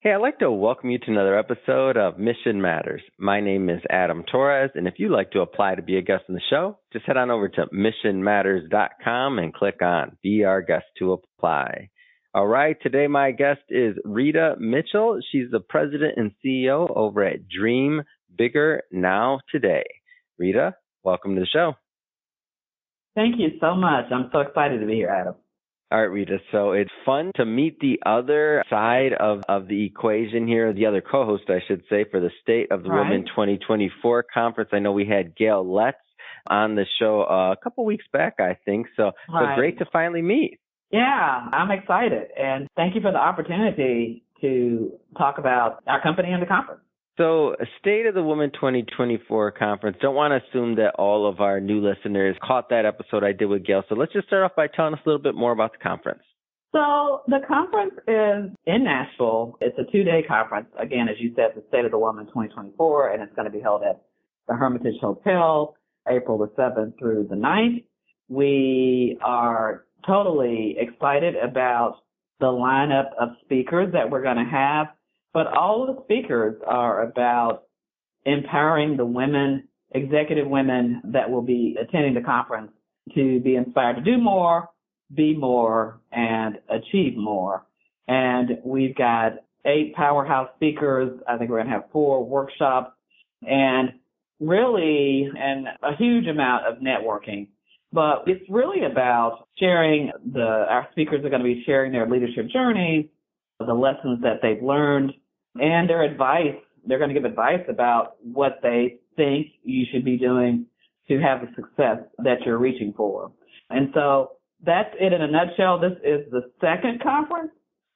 Hey, I'd like to welcome you to another episode of Mission Matters. My name is Adam Torres, and if you'd like to apply to be a guest on the show, just head on over to missionmatters.com and click on Be Our Guest to apply. All right, today my guest is Rita Mitchell. She's the president and CEO over at Dream Bigger Now Today. Rita, welcome to the show. Thank you so much. I'm so excited to be here, Adam. All right, Rita. So it's fun to meet the other side of the equation here, the other co-host, I should say, for the State of the Woman 2024 conference. I know we had Gail Letts on the show a couple weeks back, I think. So great to finally meet. Yeah, I'm excited. And thank you for the opportunity to talk about our company and the conference. So, State of the Woman 2024 conference, don't want to assume that all of our new listeners caught that episode I did with Gail. So let's just start off by telling us a little bit more about the conference. So the conference is in Nashville. It's a 2-day conference. Again, as you said, the State of the Woman 2024, and it's going to be held at the Hermitage Hotel, April the 7th through the 9th. We are totally excited about the lineup of speakers that we're going to have. But all of the speakers are about empowering the women, executive women that will be attending the conference to be inspired to do more, be more, and achieve more. And we've got 8 powerhouse speakers. I think we're going to have 4 workshops and really a huge amount of networking. But it's really about sharing our speakers are going to be sharing their leadership journeys, the lessons that they've learned, and their advice. They're going to give advice about what they think you should be doing to have the success that you're reaching for. And so that's it in a nutshell. This is the second conference.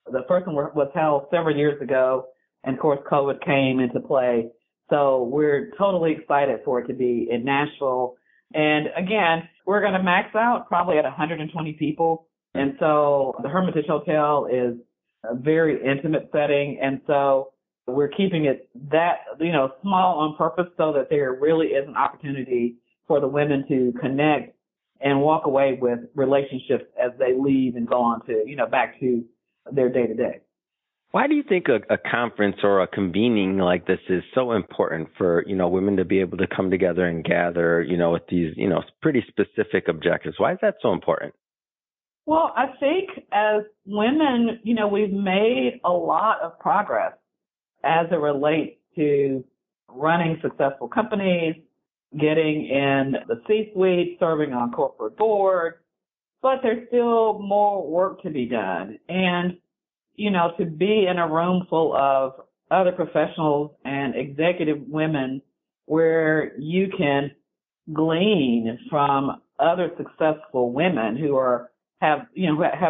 The first one was held several years ago, and of course COVID came into play. So we're totally excited for it to be in Nashville. And again, we're going to max out probably at 120 people. And so the Hermitage Hotel is a very intimate setting, and so we're keeping it that, small on purpose so that there really is an opportunity for the women to connect and walk away with relationships as they leave and go on to, back to their day-to-day. Why do you think a conference or a convening like this is so important for, women to be able to come together and gather, with these, pretty specific objectives? Why is that so important? Well, I think as women, we've made a lot of progress as it relates to running successful companies, getting in the C-suite, serving on corporate boards, but there's still more work to be done. And, to be in a room full of other professionals and executive women where you can glean from other successful women who have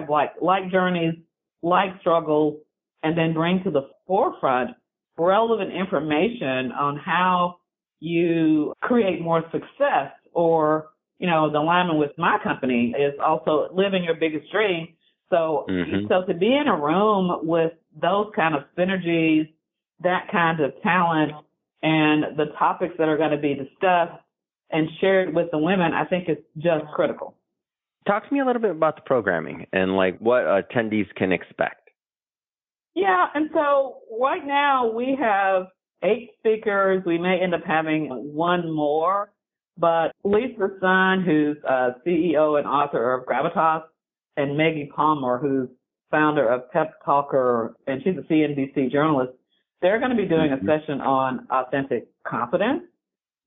like journeys, like struggles, and then bring to the forefront relevant information on how you create more success, or, the alignment with my company is also living your biggest dream. So, so to be in a room with those kind of synergies, that kind of talent, and the topics that are going to be discussed and shared with the women, I think is just critical. Talk to me a little bit about the programming and what attendees can expect. Yeah, and so right now we have 8 speakers. We may end up having one more, but Lisa Sun, who's CEO and author of Gravitas, and Maggie Palmer, who's founder of Pep Talker, and she's a CNBC journalist, they're going to be doing a session on authentic confidence.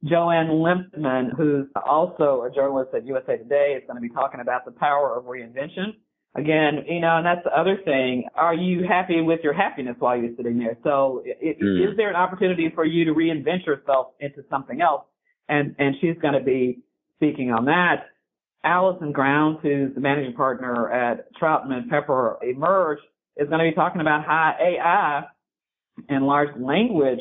Joanne Limpman, who's also a journalist at USA Today, is going to be talking about the power of reinvention. Again, and that's the other thing. Are you happy with your happiness while you're sitting there? So is there an opportunity for you to reinvent yourself into something else? And she's going to be speaking on that. Allison Grounds, who's the managing partner at Troutman Pepper Emerge, is going to be talking about how AI and large language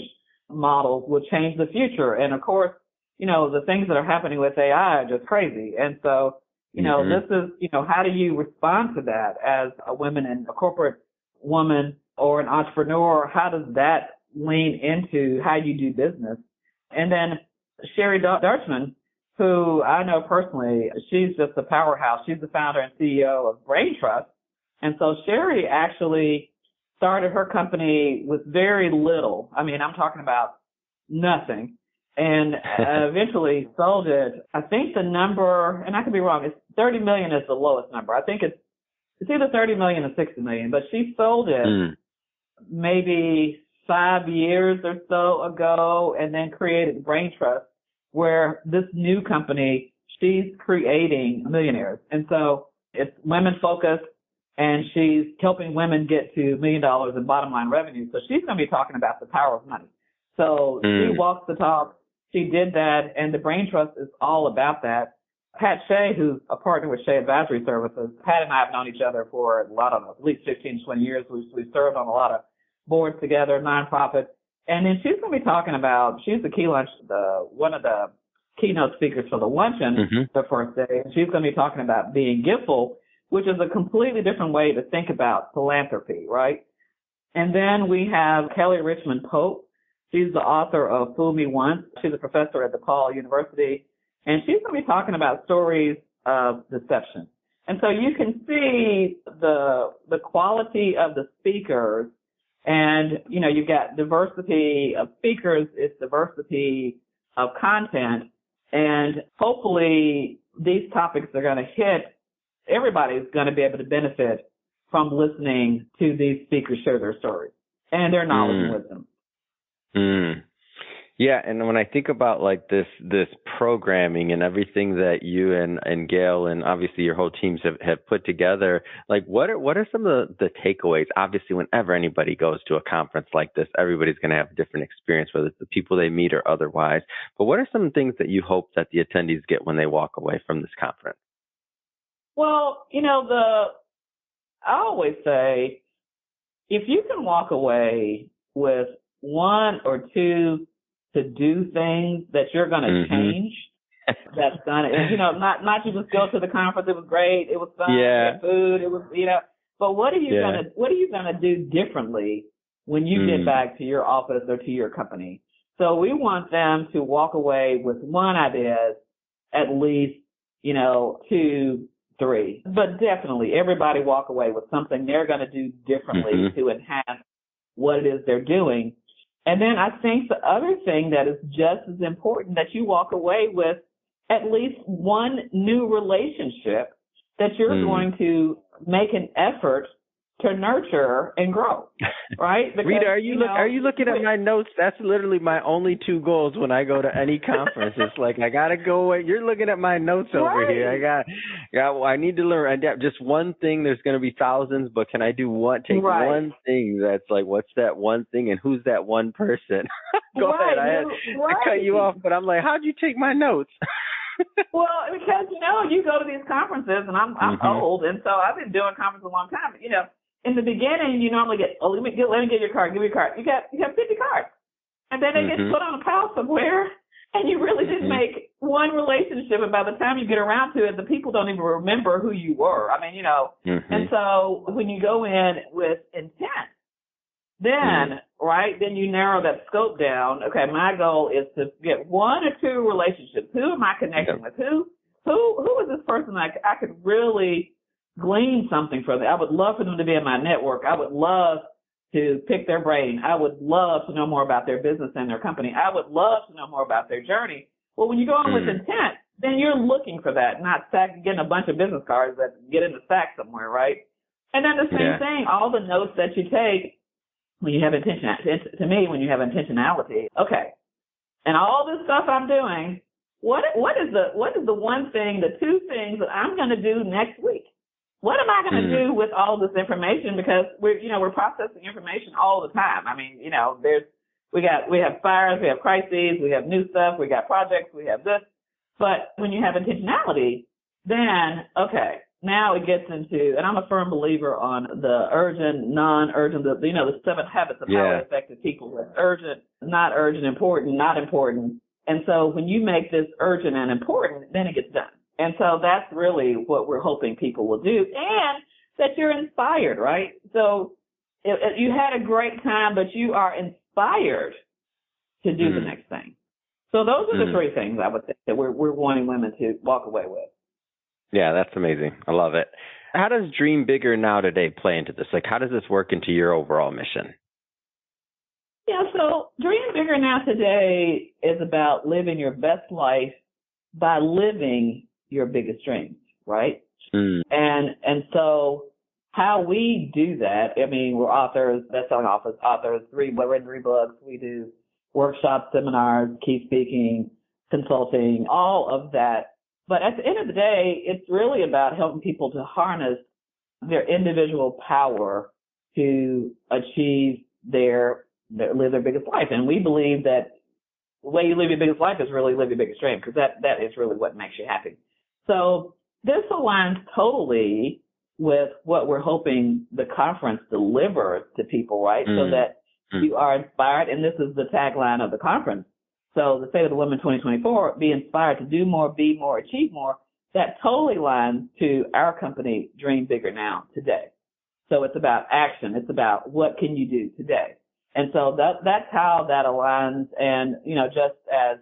models will change the future. And of course, the things that are happening with AI are just crazy. And so, this is, how do you respond to that as a woman and a corporate woman or an entrepreneur? How does that lean into how you do business? And then Sherry Dutchman, who I know personally, she's just a powerhouse. She's the founder and CEO of Brain Trust. And so Sherry actually started her company with very little. I mean, I'm talking about nothing. And eventually sold it. I think the number, and I could be wrong, it's 30 million is the lowest number. I think it's either 30 million or 60 million, but she sold it maybe 5 years or so ago and then created Brain Trust, where this new company, she's creating millionaires. And so it's women focused, and she's helping women get to $1 million in bottom line revenue. So she's going to be talking about the power of money. So she walks the talk. She did that, and the Brain Trust is all about that. Pat Shea, who's a partner with Shea Advisory Services, Pat and I have known each other for at least 15, 20 years. We've served on a lot of boards together, nonprofits. And then she's going to be talking about, she's one of the keynote speakers for the luncheon the first day. And she's going to be talking about being giveful, which is a completely different way to think about philanthropy, right? And then we have Kelly Richmond Pope. She's the author of Fool Me Once. She's a professor at DePaul University. And she's going to be talking about stories of deception. And so you can see the quality of the speakers. And, you know, you've got diversity of speakers, it's diversity of content. And hopefully these topics are going to hit, everybody's going to be able to benefit from listening to these speakers share their stories and their knowledge and wisdom. Yeah, and when I think about like this programming and everything that you and Gail and obviously your whole teams have put together, like what are some of the takeaways? Obviously, whenever anybody goes to a conference like this, everybody's going to have a different experience, whether it's the people they meet or otherwise. But what are some things that you hope that the attendees get when they walk away from this conference? Well, you know, I always say, if you can walk away with one or two to do things that you're going to change, that's going to, you know, not you just go to the conference, it was great, it was fun, we had food, it was, you know, but what are you going to do differently when you get back to your office or to your company? So we want them to walk away with one idea, at least, you know, 2, 3, but definitely everybody walk away with something they're going to do differently to enhance what it is they're doing. And then I think the other thing that is just as important, that you walk away with at least one new relationship that you're going to make an effort to nurture and grow, right? Because, Rita, are you looking at my notes? That's literally my only 2 goals when I go to any conference. It's like I gotta go away. You're looking at my notes over here. I need to learn just one thing. There's going to be thousands, but can I do one one thing that's like, what's that one thing, and who's that one person? Go ahead. I cut you off, but I'm like, how'd you take my notes? Well, because you go to these conferences, and I'm old, and so I've been doing conferences a long time. In the beginning, you normally get, let me get your card, give me your card. You have 50 cards. And then they get put on a pile somewhere, and you really didn't make one relationship. And by the time you get around to it, the people don't even remember who you were. I mean, and so when you go in with intent, then, then you narrow that scope down. Okay, my goal is to get 1 or 2 relationships. Who am I connecting with? Who is this person I could really glean something from them? I would love for them to be in my network. I would love to pick their brain. I would love to know more about their business and their company. I would love to know more about their journey. Well, when you go on with intent, then you're looking for that, not getting a bunch of business cards that get in the stack somewhere, right? And then the same thing, all the notes that you take when you have when you have intentionality, okay, and all this stuff I'm doing, what is the one thing, the 2 things that I'm going to do next week? What am I going to do with all this information? Because we're processing information all the time. I mean, we have fires, we have crises, we have new stuff, we got projects, we have this. But when you have intentionality, then okay, now it gets into, and I'm a firm believer on the urgent, non-urgent, the 7 habits of highly effective people. With urgent, not urgent, important, not important. And so when you make this urgent and important, then it gets done. And so that's really what we're hoping people will do, and that you're inspired, right? So you had a great time, but you are inspired to do the next thing. So those are the 3 things I would say that we're wanting women to walk away with. Yeah, that's amazing. I love it. How does Dream Bigger Now today play into this? Like, how does this work into your overall mission? Yeah, so Dream Bigger Now today is about living your best life by living your biggest dreams, right? Mm. And so how we do that, I mean, we're authors, best-selling authors, we've written 3 books, we do workshops, seminars, key speaking, consulting, all of that. But at the end of the day, it's really about helping people to harness their individual power to achieve live their biggest life. And we believe that the way you live your biggest life is really live your biggest dream, because that is really what makes you happy. So this aligns totally with what we're hoping the conference delivers to people, right? So that you are inspired, and this is the tagline of the conference. So the State of the Woman 2024, be inspired to do more, be more, achieve more. That totally aligns to our company, Dream Bigger Now, today. So it's about action. It's about what can you do today. And so that's how that aligns. And, just as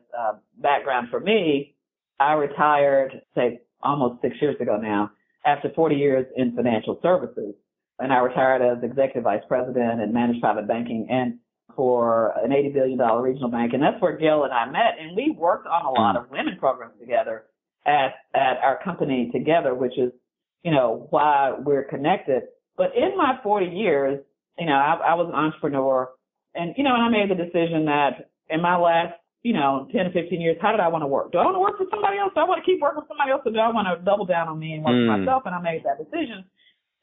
background for me, I retired, say, almost 6 years ago now, after 40 years in financial services. And I retired as executive vice president and managed private banking and for an $80 billion regional bank. And that's where Gail and I met. And we worked on a lot of women programs together at our company together, which is, why we're connected. But in my 40 years, I was an entrepreneur. And, and I made the decision that in my last, 10 to 15 years, how did I want to work? Do I want to work for somebody else? Do I want to keep working for somebody else? Or do I want to double down on me and work for myself? And I made that decision.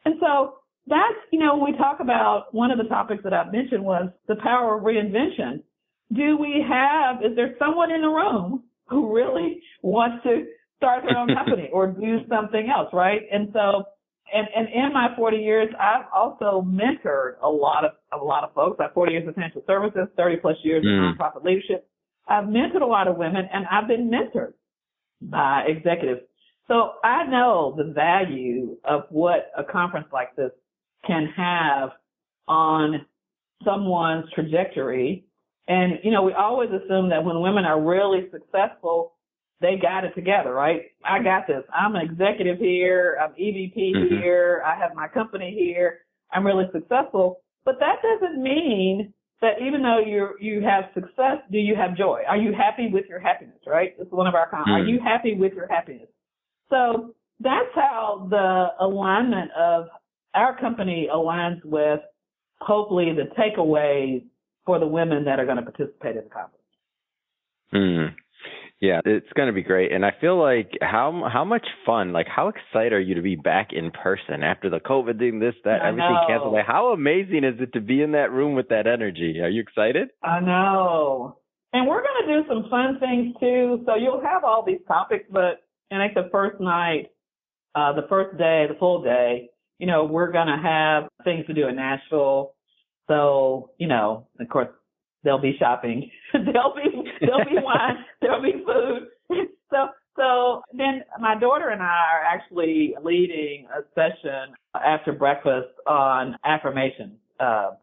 And so that's, when we talk about one of the topics that I've mentioned was the power of reinvention. Is there someone in the room who really wants to start their own company or do something else, right? And so, and in my 40 years, I've also mentored a lot of folks. I have 40 years of financial services, 30 plus years of nonprofit leadership. I've mentored a lot of women, and I've been mentored by executives. So I know the value of what a conference like this can have on someone's trajectory. And, we always assume that when women are really successful, they got it together, right? I got this. I'm an executive here. I'm EVP here. I have my company here. I'm really successful. But that doesn't mean that even though you have success, do you have joy? Are you happy with your happiness, right? This is one of our comments. Are you happy with your happiness? So that's how the alignment of our company aligns with, hopefully, the takeaways for the women that are going to participate in the conference. Yeah, it's going to be great. And I feel like how much fun, like how excited are you to be back in person after the COVID thing, this, that, everything canceled? Like, how amazing is it to be in that room with that energy? Are you excited? I know. And we're going to do some fun things too. So you'll have all these topics, but I think the first night, the first day, the full day, we're going to have things to do in Nashville. So, of course, there'll be shopping. there'll be wine. There'll be food. So then my daughter and I are actually leading a session after breakfast on affirmations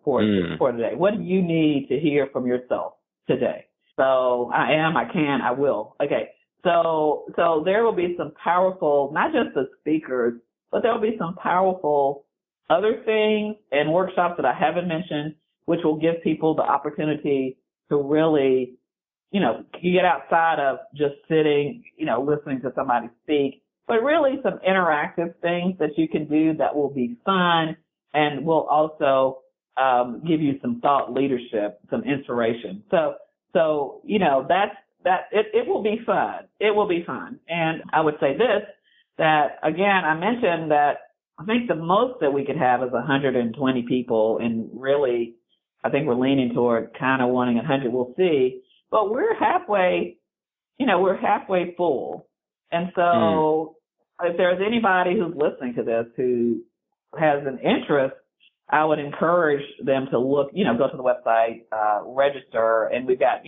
for today. What do you need to hear from yourself today? So I am, I can, I will. Okay. So there will be some powerful, not just the speakers, but there will be some powerful other things and workshops that I haven't mentioned, which will give people the opportunity to really, you get outside of just sitting, listening to somebody speak, but really some interactive things that you can do that will be fun and will also give you some thought leadership, some inspiration. So it will be fun. It will be fun. And I would say this, that again, I mentioned that I think the most that we could have is 120 people, and really, I think we're leaning toward kind of wanting 100. We'll see. But we're halfway full. And so if there's anybody who's listening to this who has an interest, I would encourage them to look, go to the website, register, and we've got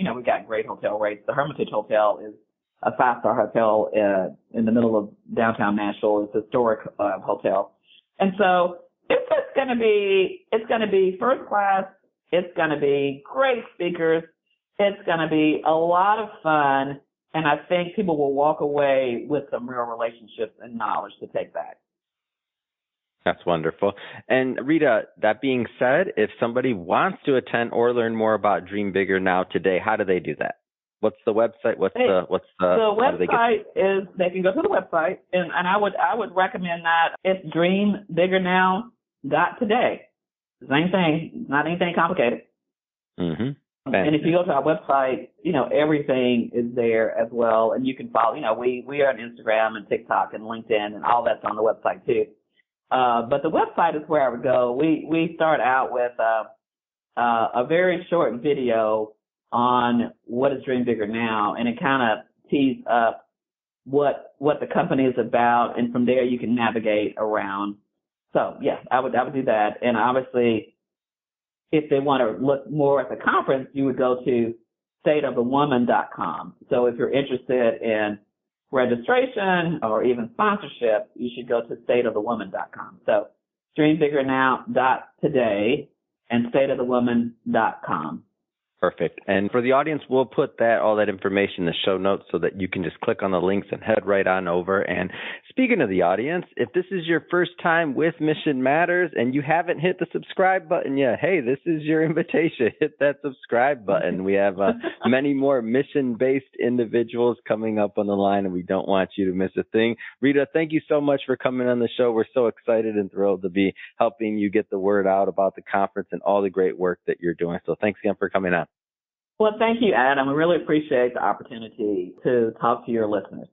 great hotel rates. The Hermitage Hotel is a 5-star hotel in the middle of downtown Nashville. It's a historic hotel. And so it's going to be first class. It's going to be great speakers. It's going to be a lot of fun. And I think people will walk away with some real relationships and knowledge to take back. That's wonderful. And Rita, that being said, if somebody wants to attend or learn more about Dream Bigger Now today, how do they do that? What's the website? The website is they can go to the website and I would recommend that it's dreambiggernow.today. Same thing, not anything complicated. Mm-hmm. And if you go to our website, everything is there as well, and you can follow. We are on Instagram and TikTok and LinkedIn, and all that's on the website too. But the website is where I would go. We start out with a very short video on what is Dream Bigger Now, and it kind of tees up what the company is about, and from there you can navigate around. So yeah, I would do that, and obviously, if they want to look more at the conference, you would go to stateofthewoman.com. So if you're interested in registration or even sponsorship, you should go to stateofthewoman.com. So dreambiggernow.today and stateofthewoman.com. Perfect. And for the audience, we'll put all that information in the show notes so that you can just click on the links and head right on over. And speaking of the audience, if this is your first time with Mission Matters and you haven't hit the subscribe button yet, hey, this is your invitation. Hit that subscribe button. We have many more mission-based individuals coming up on the line, and we don't want you to miss a thing. Rita, thank you so much for coming on the show. We're so excited and thrilled to be helping you get the word out about the conference and all the great work that you're doing. So thanks again for coming on. Well, thank you, Adam. I really appreciate the opportunity to talk to your listeners.